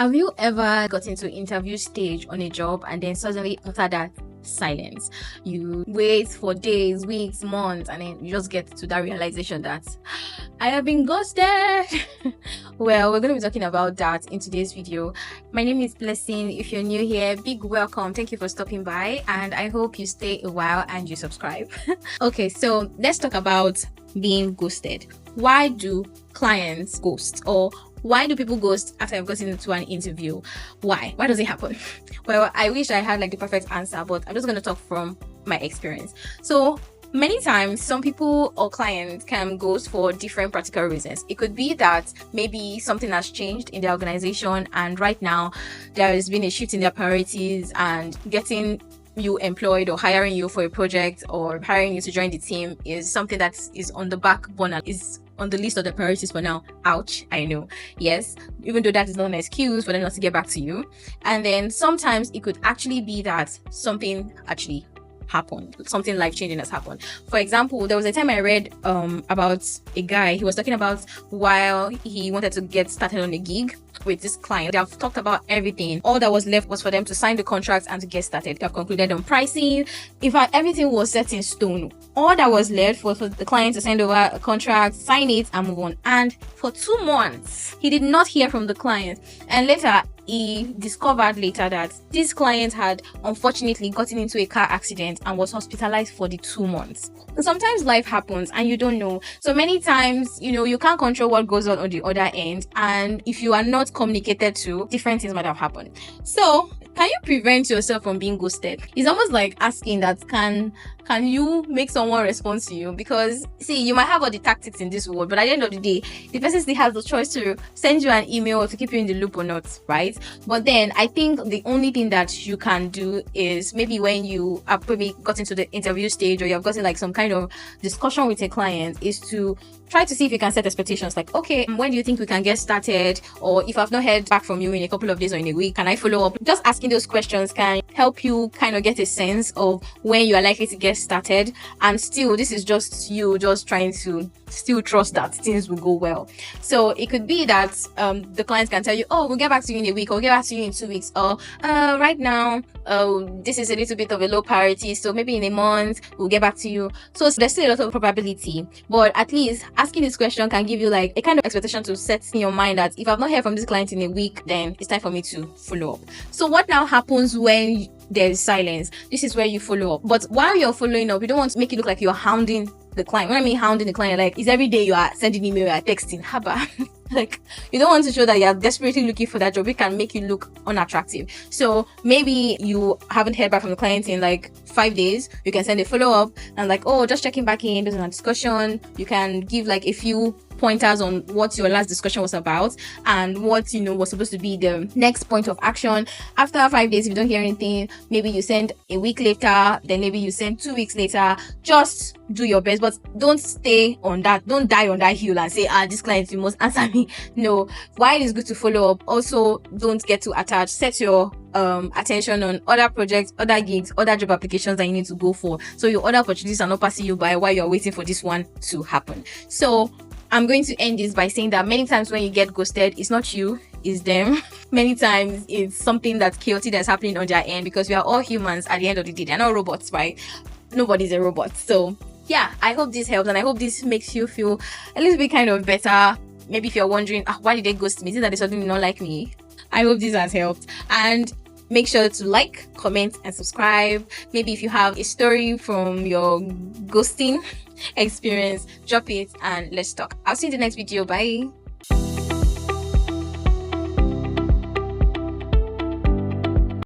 Have you ever got into interview stage on a job and then suddenly after that silence? You wait for days, weeks, months, and then you just get to that realization that I have been ghosted. Well, we're going to be talking about that in today's video. My name is Blessing. If you're new here, big welcome. Thank you for stopping by, and I hope you stay a while and you subscribe. Okay, so let's talk about being ghosted. Why do clients ghost, or why do people ghost after I've gotten into an interview? Why does it happen? Well, I wish I had like the perfect answer, but I'm just going to talk from my experience. So many times some people or clients can ghost for different practical reasons. It could be that maybe something has changed in the organization, and right now there has been a shift in their priorities, and getting you employed or hiring you for a project or hiring you to join the team is something that is on the back burner, is on the list of the priorities for now. Ouch, I know. Yes, even though that is not an excuse for them not to get back to you. And then sometimes it could actually be that something actually happened, something life-changing has happened. For example, there was a time I read about a guy. He was talking about while he wanted to get started on a gig with this client. They have talked about everything. All that was left was for them to sign the contract and to get started. They have concluded on pricing. In fact, everything was set in stone. All that was left was for the client to send over a contract, sign it, and move on. And for 2 months, he did not hear from the client. And later, he discovered later that this client had unfortunately gotten into a car accident and was hospitalized for the 2 months. And sometimes life happens and you don't know. So many times, you can't control what goes on the other end. And if you are not communicated to, different things might have happened. So can you prevent yourself from being ghosted? It's almost like asking that, can you make someone respond to you? Because see, you might have all the tactics in this world, but at the end of the day, the person still has the choice to send you an email or to keep you in the loop or not, right? But then I think the only thing that you can do is maybe when you have maybe got into the interview stage or you have gotten like some kind of discussion with a client, is to try to see if you can set expectations like, okay, when do you think we can get started? Or if I've not heard back from you in a couple of days or in a week, can I follow up? Just asking those questions can help you kind of get a sense of when you are likely to get started. And still, this is just you just trying to still trust that things will go well. So it could be that the clients can tell you, oh, we'll get back to you in a week, or we'll get back to you in 2 weeks, or right now this is a little bit of a low priority, so maybe in a month we'll get back to you. So there's still a lot of probability, but at least asking this question can give you like a kind of expectation to set in your mind that if I've not heard from this client in a week, then it's time for me to follow up. So what now happens when there's silence? This is where you follow up. But while you're following up, you don't want to make it look like you're hounding the client. When I mean hounding the client, like, it's every day you are sending email, you are texting, haba. Like, you don't want to show that you're desperately looking for that job. It can make you look unattractive. So maybe you haven't heard back from the client in like 5 days. You can send a follow-up and like, oh, just checking back in based on a discussion. You can give like a few pointers on what your last discussion was about and what was supposed to be the next point of action. After 5 days, if you don't hear anything, maybe you send a week later, then maybe you send 2 weeks later. Just do your best, but don't stay on that. Don't die on that hill and say, this client, you must answer me. No, while it's good to follow up, also don't get too attached. Set your attention on other projects, other gigs, other job applications that you need to go for, so your other opportunities are not passing you by while you're waiting for this one to happen. So I'm going to end this by saying that many times when you get ghosted, it's not you, it's them. Many times it's something that's chaotic that's happening on their end, because we are all humans at the end of the day. They're not robots, right? Nobody's a robot. So yeah, I hope this helps, and I hope this makes you feel a little bit kind of better. Maybe if you're wondering, why did they ghost me? Is it that they suddenly not like me? I hope this has helped. And make sure to like, comment, and subscribe. Maybe if you have a story from your ghosting experience, drop it and let's talk. I'll see you in the next video. Bye.